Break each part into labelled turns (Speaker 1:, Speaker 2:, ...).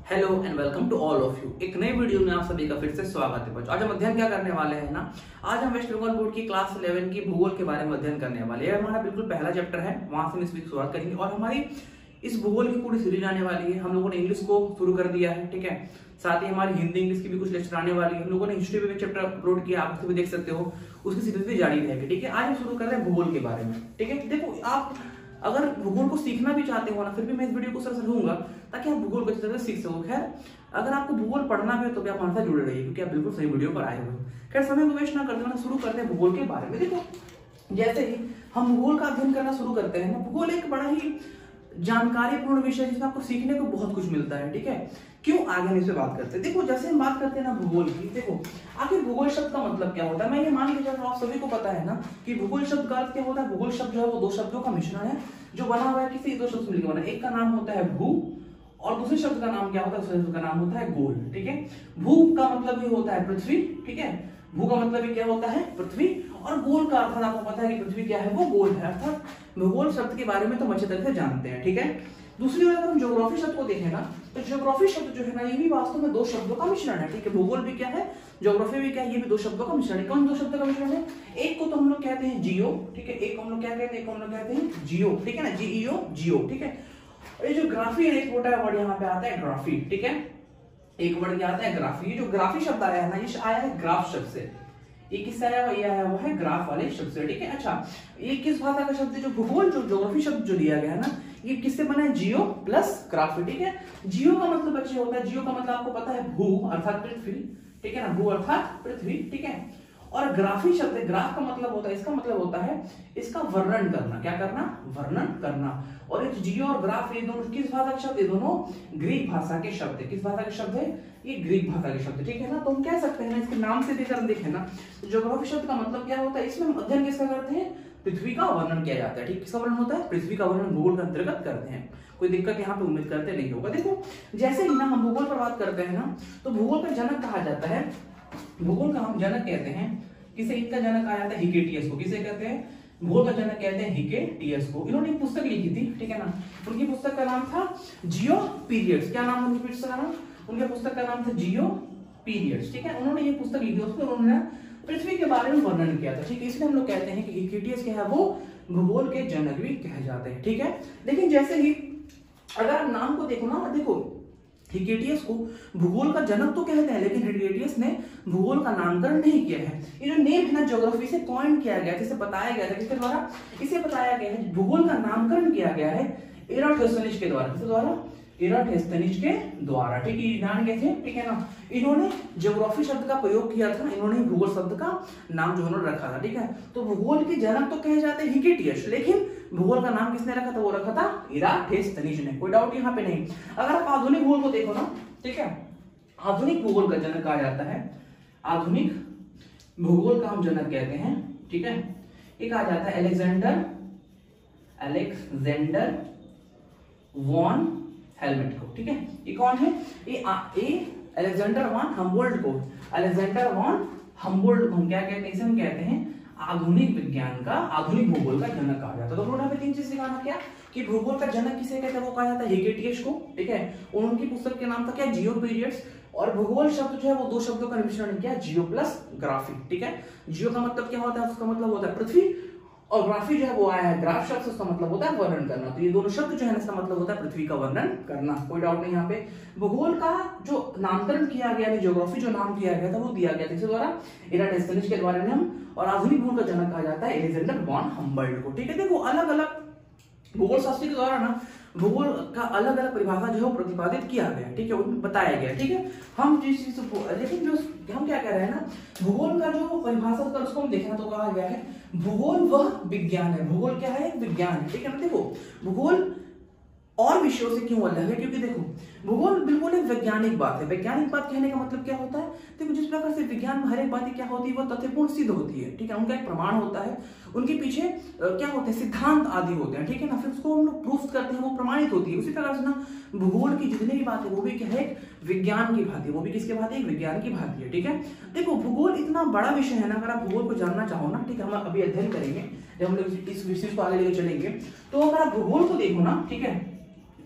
Speaker 1: Hello and welcome to all of you. एक नई video में आप सभी का फिर से स्वागत है बच्चों। आज हम अध्ययन क्या करने वाले हैं ना, आज हम वेस्ट बंगाल बोर्ड की क्लास 11 की भूगोल के बारे में अध्ययन करने वाले हैं। हमारा बिल्कुल पहला चैप्टर है, वहां से हम इस वीक शुरुआत करेंगे और हमारी इस भूगोल की पूरी सीरीज आने वाली है। हम लोगों ने इंग्लिश को शुरू कर दिया है, ठीक है। साथ ही हमारी हिंदी इंग्लिश की भी कुछ लेक्चर आने वाली है। हम लोगों ने हिस्ट्री पे भी चैप्टर अपलोड किया, आप उसको भी देख सकते हो, उसकी सीरीज भी जारी रहेगी, ठीक है। आज हम शुरू कर रहे हैं भूगोल के बारे में, ठीक है। देखो, आप अगर भूगोल को सीखना भी चाहते हो ना, फिर भी मैं इस वीडियो को सरसर लूंगा ताकि आप भूगोल को अच्छी तरह से सीख सको। खैर, अगर आपको भूगोल पढ़ना भी है तो भी आप हमारे साथ जुड़े रहिए, क्योंकि आप बिल्कुल सही वीडियो पर आए हुए हैं। खैर, समय को वेस्ट ना करते हुए शुरू करते हैं भूगोल के बारे में। देखो, जैसे ही हम भूगोल का अध्ययन करना शुरू करते हैं ना, भूगोल एक बड़ा ही जानकारीपूर्ण विषय है जिसमें आपको सीखने को बहुत कुछ मिलता है, ठीक है। क्यों, आगे हम इस पे बात करते हैं। देखो, जैसे हम बात करते हैं ना भूगोल की, देखो आखिर भूगोल शब्द का मतलब क्या होता है। मैं ये मान के चल रहा हूं, आप सभी को पता है ना कि भूगोल शब्द का अर्थ क्या होता है। भूगोल शब्द जो है वो दो शब्दों का मिश्रण है जो बना हुआ है किसी दो शब्द से मिलकर बना। एक का नाम होता है भू और दूसरे शब्द का नाम क्या होता है, दूसरे शब्द का नाम होता है गोल, ठीक है। भू का मतलब ही होता है पृथ्वी, ठीक है। भू का मतलब ही क्या होता है, पृथ्वी। और गोल का अर्थात आपको पता है कि पृथ्वी क्या है, वो गोल है। अर्थात भूगोल शब्द के बारे में तो अच्छी तरह से जानते हैं, ठीक है। दूसरी ओर अगर हम ज्योग्राफी शब्द को देखें ना, तो ज्योग्राफी शब्द जो है ना, ये भी वास्तव में दो शब्दों का मिश्रण है, ठीक है। भूगोल भी क्या है, ज्योग्राफी भी क्या है, ये भी दो शब्दों का मिश्रण है। कौन दो शब्दों का मिश्रण है? एक को तो हम लोग कहते हैं जियो, ठीक है। एक को हम लोग क्या कहते हैं, एक को हम लोग कहते हैं जियो, ठीक है ना, जीईओ, जियो, ठीक है। और ये जो ग्राफी है, एक छोटा वर्ड यहाँ पे आता है ग्राफी, ठीक है। एक वर्ड क्या आता है, ग्राफी। ये जो ग्राफी शब्द आया है ना, ये आया है ग्राफ शब्द से। ये किससे आया हुआ, ये आया हुआ है ग्राफ वाले शब्द से, ठीक है। अच्छा, ये किस भाषा का शब्द है? जो भूगोल, जो ज्योग्राफी शब्द जो दिया गया है ना, ये किससे बना है, जियो प्लस ग्राफी, ठीक है। जियो का मतलब बच्चे होता है, जियो का मतलब आपको पता है भू अर्थात पृथ्वी, ठीक है ना, भू अर्थात पृथ्वी, ठीक है। और ग्राफी शब्द है, ग्राफ का मतलब होता है, इसका मतलब होता है इसका वर्णन करना। क्या करना, वर्णन करना। और ये जियो और ग्राफ, ये दोनों किस भाषा के शब्द, ये दोनों ग्रीक भाषा के शब्द है। किस भाषा के शब्द है, ये ग्रीक भाषा के शब्द, ठीक है ना। तो हम कह सकते हैं ना, इसके नाम से देकर हम देखें ना, ज्योग्राफी शब्द का मतलब क्या होता है, इसमें हम अध्ययन किसका करते हैं, पृथ्वी का वर्णन किया जाता है, ठीक। किसका वर्णन होता है, पृथ्वी का वर्णन भूगोल के अंतर्गत करते हैं। कोई दिक्कत यहाँ पे उम्मीद करते नहीं होगा। देखो, जैसे ही ना हम भूगोल पर बात करते हैं ना, तो भूगोल का जनक कहा जाता है, भूगोल का हम जनक कहते हैं किसे, इनका जनक कहा जाता है हिकेटियस को। किसे कहते हैं, भूगोल का जनक कहते हैं हिकेटियस को। इन्होंने एक पुस्तक लिखी थी, ठीक है ना। उनकी पुस्तक का नाम था जियो पीरियड्स। क्या नाम उनकी पुस्तक का नाम, उनके पुस्तक का नाम था जियो पीरियड्स, ठीक है। उन्होंने ये पुस्तक लिखी, उसमें उन्होंने पृथ्वी के बारे में वर्णन किया था, ठीक है। इसलिए हम लोग कहते हैं कि हिकेटियस क्या है, वो भूगोल के जनक भी कहे जाते हैं, ठीक है। लेकिन जैसे ही अगर आप नाम को देखो ना, देखो हिकेटियस को भूगोल का जनक तो कहते हैं, लेकिन हिकेटियस ने भूगोल का नामकरण नहीं किया है। ये जो नेम है ना, ज्योग्राफी से कॉइन किया गया, जिसे बताया गया था, किसके द्वारा, इसे बताया गया है, भूगोल का नामकरण किया गया है एराटोस्थेनीज के द्वारा। किसके द्वारा, एराटोस्थेनीज के द्वारा, ठीक है। यूनान के थे, ठीक है ना। इन्होंने ज्योग्राफी शब्द का प्रयोग किया था, इन्होंने भूगोल शब्द का नाम जो उन्होंने रखा था, ठीक है। तो भूगोल के जनक तो कहे जाते हैं हिकेटियस, लेकिन भूगोल का नाम किसने रखा था, वो रखा था एराटोस्थेनीज ने। कोई डाउट यहाँ पे नहीं। अगर आप आधुनिक भूगोल को देखो ना, ठीक है, आधुनिक भूगोल का जनक कहा जाता है, आधुनिक भूगोल का हम जनक कहते हैं, ठीक है। ये कहा जाता है अलेक्जेंडर वॉन हेलमेट को, ठीक है। ये कौन है, ये अलेक्जेंडर वॉन हम्बोल्ट को, अलेक्जेंडर वॉन हम्बोल्ट को हम क्या कहते हैं, इसे हम कहते हैं आधुनिक विज्ञान का, आधुनिक भूगोल का जनक कहा जाता है। तो उन्होंने हमें तीन चीज सिखाना, क्या कि भूगोल का जनक किसे कहते हैं, वो कहा जाता है हिकेटियस को, ठीक है। उनकी पुस्तक के नाम था क्या, जियो पीरियड्स। और भूगोल शब्द जो है वो दो शब्दों का मिश्रण क्या, जियो प्लस ग्राफी, ठीक है। जियो का मतलब क्या होता है, उसका मतलब होता है पृथ्वी, और ग्राफी जो है वो आया है ग्राफ शब्द से, उसका मतलब होता है वर्णन करना। तो ये दोनों शब्द जो है इसका मतलब होता है पृथ्वी का वर्णन करना। कोई डाउट नहीं यहाँ पे। भूगोल का जो नामकरण किया गया, ज्योग्राफी जो नाम दिया गया था, वो दिया गया था किसके द्वारा, एराटोस्थेनीज के द्वारा नाम। और आधुनिक भूगोल का जनक कहा जाता है अलेक्जेंडर वॉन हम्बोल्ट को, ठीक है। देखो, अलग अलग भूगोल शास्त्री के द्वारा ना भूगोल का अलग अलग परिभाषा जो है वो प्रतिपादित किया गया, ठीक है, उनमें बताया गया, ठीक है। हम जिस चीज लेकिन जो हम क्या कह रहे हैं ना, भूगोल का जो परिभाषा कर उसको हम देखना, तो कहा गया है भूगोल वह विज्ञान है। भूगोल क्या है, विज्ञान है, ठीक है ना। देखो, भूगोल और विषयों से क्यों अलग है, क्योंकि देखो भूगोल बिल्कुल एक वैज्ञानिक बात है। वैज्ञानिक बात कहने का मतलब क्या होता है, देखो जिस प्रकार से विज्ञान में हर एक बात क्या होती है, वो तथ्यपूर्ण सिद्ध होती है, ठीक है। उनका एक प्रमाण होता है, उनके पीछे क्या होते हैं, सिद्धांत आदि होते हैं, ठीक है ना। फिर उसको हम लोग प्रूफ करते हैं, वो प्रमाणित होती है। उसी प्रकार से ना भूगोल की जितनी भी बात है वो भी क्या है, विज्ञान की भांति, वो भी किसके भांति, एक विज्ञान की भांति है, ठीक है। देखो, भूगोल इतना बड़ा विषय है ना, अगर आप भूगोल को जानना चाहो ना, ठीक है, हम अभी अध्ययन करेंगे, जब हम लोग इस विषय को आगे लेकर चलेंगे, तो अगर आप भूगोल को देखो ना, ठीक है,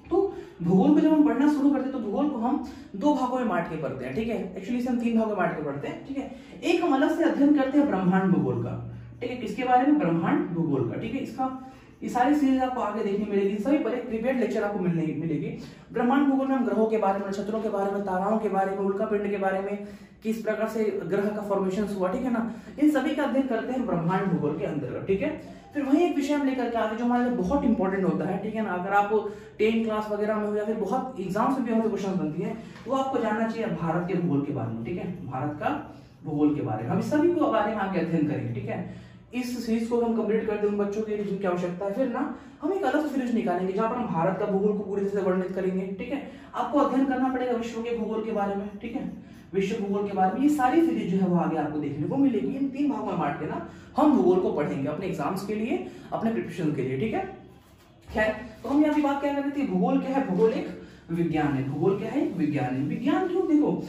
Speaker 1: तो भूगोल को जब हम पढ़ना शुरू करते हैं तो भूगोल को हम दो भागों में बांट के पढ़ते हैं, ठीक है। एक्चुअली इसे हम तीन भागों में बांट के पढ़ते हैं, ठीक है। एक हम अलग से अध्ययन करते हैं ब्रह्मांड भूगोल का, ठीक है। किसके बारे में? ब्रह्मांड भूगोल का, ठीक है। इसका ये सारी सीरीज आपको आगे देखने मिलेगी, सभी पर एक प्रीपेड लेक्चर आपको मिलेगी। ब्रह्मांड भूगोल में हम ग्रहों के बारे में, नक्षत्रों के बारे में, ताराओं के बारे में, उल्का पिंड के बारे में, किस प्रकार से ग्रह का फॉर्मेशन हुआ, ठीक है ना, इन सभी का अध्ययन करते हैं ब्रह्मांड भूगोल के अंतर्गत, ठीक है। फिर वही एक विषय हम लेकर के आगे जो हमारे लिए बहुत इंपॉर्टेंट होता है, ठीक है ना। अगर आप 10 क्लास वगैरह में हो या फिर बहुत एग्जाम्स में भी हमसे क्वेश्चन बनती है, तो आपको जानना चाहिए भारत के भूगोल के बारे में, ठीक है। भारत का भूगोल के बारे में हम सभी को बारे में आगे अध्ययन करेंगे, ठीक है। इस सीरीज को हम कंप्लीट कर दें उन बच्चों के लिए जिनकी आवश्यकता है, फिर ना हम एक अलग से सीरीज निकालेंगे जहां पर हम भारत का भूगोल को पूरी तरह से वर्णित करेंगे, ठीक है। आपको अध्ययन करना पड़ेगा विश्व के भूगोल के बारे में, ठीक है, विश्व भूगोल के बारे में। ये सारी सीरीज जो है वो आगे आपको देखने को मिलेगी। इन तीन भागों में बांट के ना हम भूगोल को पढ़ेंगे अपने एग्जाम्स के लिए, अपने प्रिपरेशन के लिए, ठीक है। खैर, तो हम यहाँ की बात क्या कर रहे थे, भूगोल क्या है? भूगोल एक विज्ञान है। भूगोल क्या है? विज्ञान है। विज्ञान क्यों? देखो,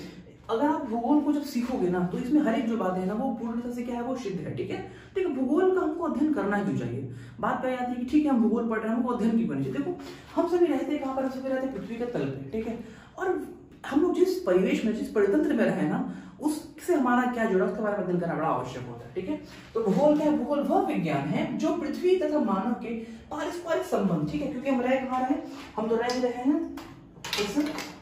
Speaker 1: अगर आप भूगोल को जब सीखोगे ना तो इसमें हर एक जो बातें है ना वो पूर्ण तरह से क्या है, वो सिद्ध है, ठीक है। ठीक है, भूगोल का हमको अध्ययन करना क्यों चाहिए? बात पे आती है कि ठीक है हम भूगोल पढ़ रहे हैं, हमको अध्ययन क्यों करना चाहिए? देखो, हम सभी रहते हैं कहाँ पर? हम सभी रहते हैं पृथ्वी के तल पे, ठीक है। और हम लोग जिस परिवेश में, जिस परितंत्र में रहे ना, उससे हमारा क्या जुड़ा, उसके बारे में अध्ययन करना बड़ा आवश्यक होता है, ठीक है। तो भूगोल क्या है? भूगोल वह विज्ञान है जो पृथ्वी तथा मानव के पारस्परिक संबंध, ठीक है, क्योंकि हम रह कहाँ रहे? हम तो रह रहे हैं इस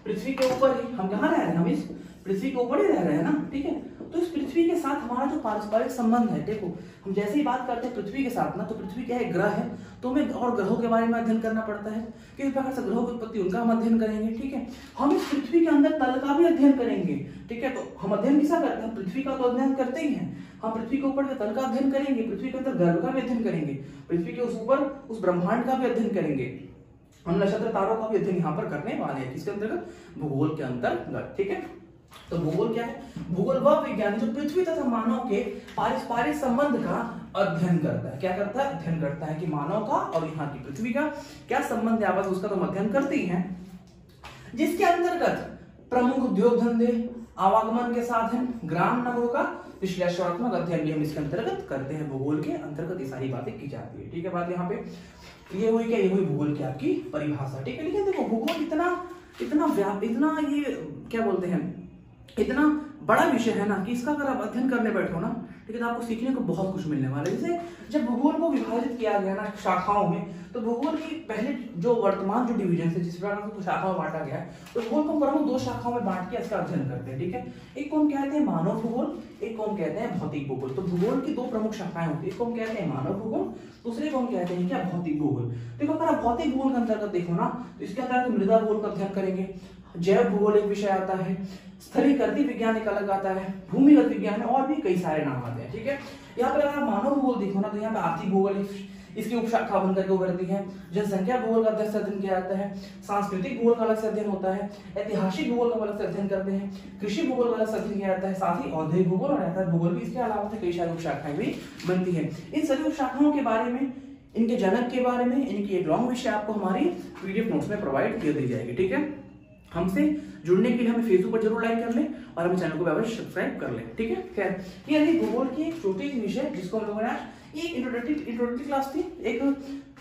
Speaker 1: पृथ्वी के ऊपर ही। हम कहाँ रह रहे हैं? हम इस पृथ्वी के ऊपर ही रह रहे हैं ना, ठीक है। तो इस पृथ्वी के साथ हमारा जो पारस्परिक संबंध है, देखो हम जैसे ही बात करते हैं पृथ्वी के साथ ना, तो पृथ्वी क्या है? ग्रह है, तो हमें और ग्रहों के बारे में अध्ययन करना पड़ता है, किस प्रकार से ग्रहों की उत्पत्ति, उनका हम अध्ययन करेंगे, ठीक है। हम इस पृथ्वी के अंदर तल का भी अध्ययन करेंगे, ठीक है। तो हम अध्ययन किसा करते हैं? पृथ्वी का तो अध्ययन करते ही हैं, हम पृथ्वी के ऊपर के तल का अध्ययन करेंगे, पृथ्वी के अंदर गर्भ का भी अध्ययन करेंगे, पृथ्वी के उस ऊपर उस ब्रह्मांड का भी अध्ययन करेंगे, हम नक्षत्र तारों का भी अध्ययन यहाँ पर करने वाले हैं। किसके अंतर्गत? भूगोल के अंतर्गत, ठीक है। तो भूगोल क्या है? भूगोल वह विज्ञान है जो पृथ्वी तथा मानव के पारस्परिक संबंध का अध्ययन करता है। क्या करता है? अध्ययन करता है कि मानव का और यहाँ की पृथ्वी का क्या संबंध है आपस, उसका तो हम अध्ययन करते ही हैं। जिसके अंतर्गत प्रमुख उद्योग धंधे, आवागमन के साधन, ग्राम नगरों का विश्लेषणात्मक अध्ययन भी हम इसके अंतर्गत करते हैं। भूगोल के अंतर्गत ये सारी बातें की जाती है, ठीक है। बात यहाँ पे ये हुई क्या? ये हुई भूगोल की आपकी परिभाषा, ठीक है। लेकिन देखो, भूगोल इतना ये क्या बोलते हैं, इतना बड़ा विषय है ना कि इसका अगर आप अध्ययन करने बैठो ना, लेकिन आपको सीखने को बहुत कुछ मिलने वाला है। जैसे जब भूगोल को विभाजित किया गया ना शाखाओं में, तो भूगोल की पहले जो वर्तमान जो डिवीजन है, जिस प्रकार से शाखाओं में बांटा गया है, तो भूगोल को प्रमुख दो शाखाओं में बांट के इसका अध्ययन करते हैं, ठीक है। एक को हम कहते हैं मानव भूगोल, एक को हम कहते हैं भौतिक भूगोल। तो भूगोल की दो प्रमुख शाखाएं होती है, एक को हम कहते हैं मानव भूगोल, दूसरे को हम कहते हैं क्या? भौतिक भूगोल। देखो, अगर आप भौतिक भूगोल के अंतर्गत देखो ना, तो इसके अंतर्गत मृदा भूगोल का अध्ययन करेंगे, जैव भूगोल एक विषय आता है, स्थलीकृति विज्ञान एक अलग आता है, भूमिगत विज्ञान है, और भी कई सारे नाम आते हैं, ठीक है। यहाँ पर अगर आप मानव भूगोल देखो ना, तो यहाँ पे आर्थिक भूगोल इसकी उपशाखा बनकर के उभरती है, जनसंख्या भूगोल का अलग से अध्ययन किया जाता है, सांस्कृतिक भूगोल का अलग से अध्ययन होता है, ऐतिहासिक भूगोल का अलग से अध्ययन करते हैं, कृषि भूगोल का अलग से अध्ययन किया जाता है, साथ ही औद्योगिक भूगोल और यातायात भूगोल भी इसके अलावा से कई सारी उपशाखाएं भी बनती है। इन सभी उपशाखाओं के बारे में, इनके जनक के बारे में, इनकी एक लॉन्ग विषय आपको हमारी पीडीएफ नोट्स में प्रोवाइड कर दी जाएगी, ठीक है। हमसे जुड़ने के लिए हमें फेसबुक पर जरूर लाइक कर लें और हमें चैनल को अवश्य सब्सक्राइब कर लें, ठीक है। खैर, ये रही भूगोल की एक छोटी सी विषय जिसको हम लोगों ने आज ये इंट्रोडक्टरी क्लास थी, एक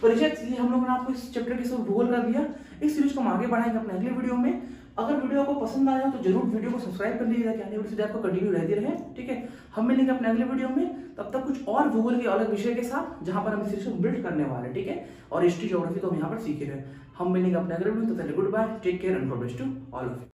Speaker 1: परिचय हम लोगों ने आपको इस चैप्टर के सब भूगोल का दिया। इस सीरीज को हम आगे बढ़ाएंगे अपने अगले वीडियो में। अगर वीडियो को पसंद आया तो जरूर वीडियो को सब्सक्राइब कर लीजिएगा, आगे वीडियो आपको कंटिन्यू रहती रहे, ठीक है। हम मिलेंगे अपने अगले वीडियो में, तब तक कुछ और भूगोल के अलग विषय के साथ जहां पर हम इस सीरीज को बिल्ड करने वाले, ठीक है। और हिस्ट्री, ज्योग्राफी तो हम यहाँ पर सीखे रहे। हम मिलेंगे अपने अगले वीडियो में, तब तक good bye, take care and God bless to all of you.